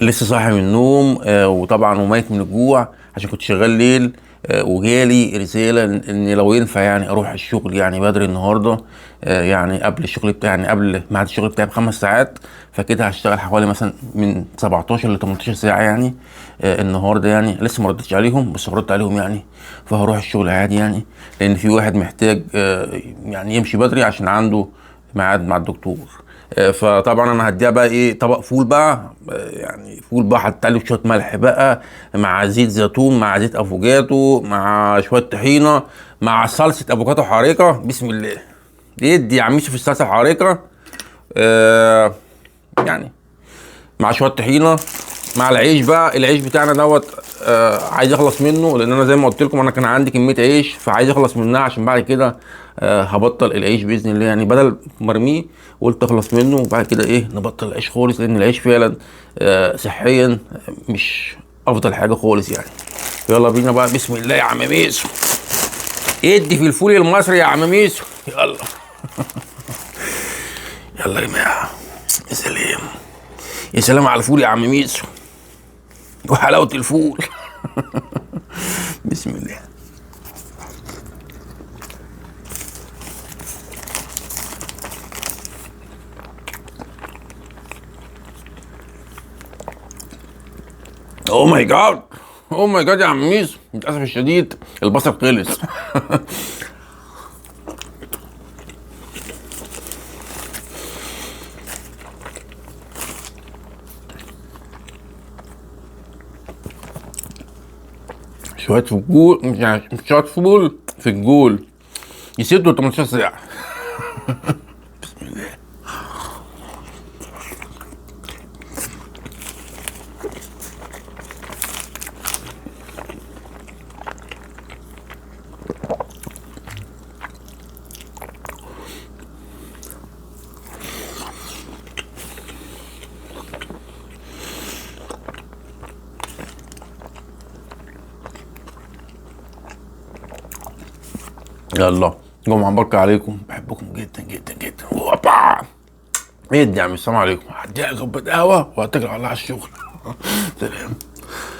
لسه صاحي من النوم وطبعا وميت من الجوع عشان كنت شغال ليل. وجالي رسالة ان لو ينفع يعني اروح الشغل يعني بدري النهارده. يعني قبل الشغل بتاعي، يعني قبل ميعاد الشغل بتاعي ب5 ساعات. فكده هشتغل حوالي مثلا من 17 ل 18 ساعة يعني النهارده. يعني لسه ما ردتش عليهم، بس هرد عليهم يعني. فهروح الشغل عادي يعني، لان في واحد محتاج يعني يمشي بدري عشان عنده ميعاد مع الدكتور. فطبعا انا هديها بقى ايه، طبق فول بقى، يعني فول بقى حط عليه شويه ملح بقى، مع زيت زيتون، مع زيت افوكادو، مع شويه طحينه، مع صلصه افوكادو حارقه. بسم الله. يدي يا عم يوسف الصلصه الحارقه. آه يعني مع شويه طحينه، مع العيش بقى. العيش بتاعنا دوت عايز اخلص منه، لان انا زي ما قلت لكم انا كان عندي كميه عيش، فعايز اخلص منها عشان بعد كده هبطل العيش باذن الله. يعني بدل مرميه قلت اخلص منه، وبعد كده ايه نبطل العيش خالص، لان العيش فعلا صحيا مش افضل حاجه خالص يعني. يلا بينا بقى، بسم الله يا عم ميسو. ادي في الفول المصري يا عم ميسو، يلا. يلا يا جماعه، يا سلام، يا سلام على الفول يا عم ميسو وحلاوه الفول. بسم الله. اوه ماي جاد، اوه ماي جاد يا عم ميسو، للاسف الشديد البصل خلص. شويه فول، يعني شويه فول في الجول يسدوا 18 ساعه. يلا جمعة مباركة عليكم، بحبكم جدا جدا جدا. وابا ادي يا عم، السلام عليكم. هديها كوبايه قهوه وهتكل على الشغل. سلام.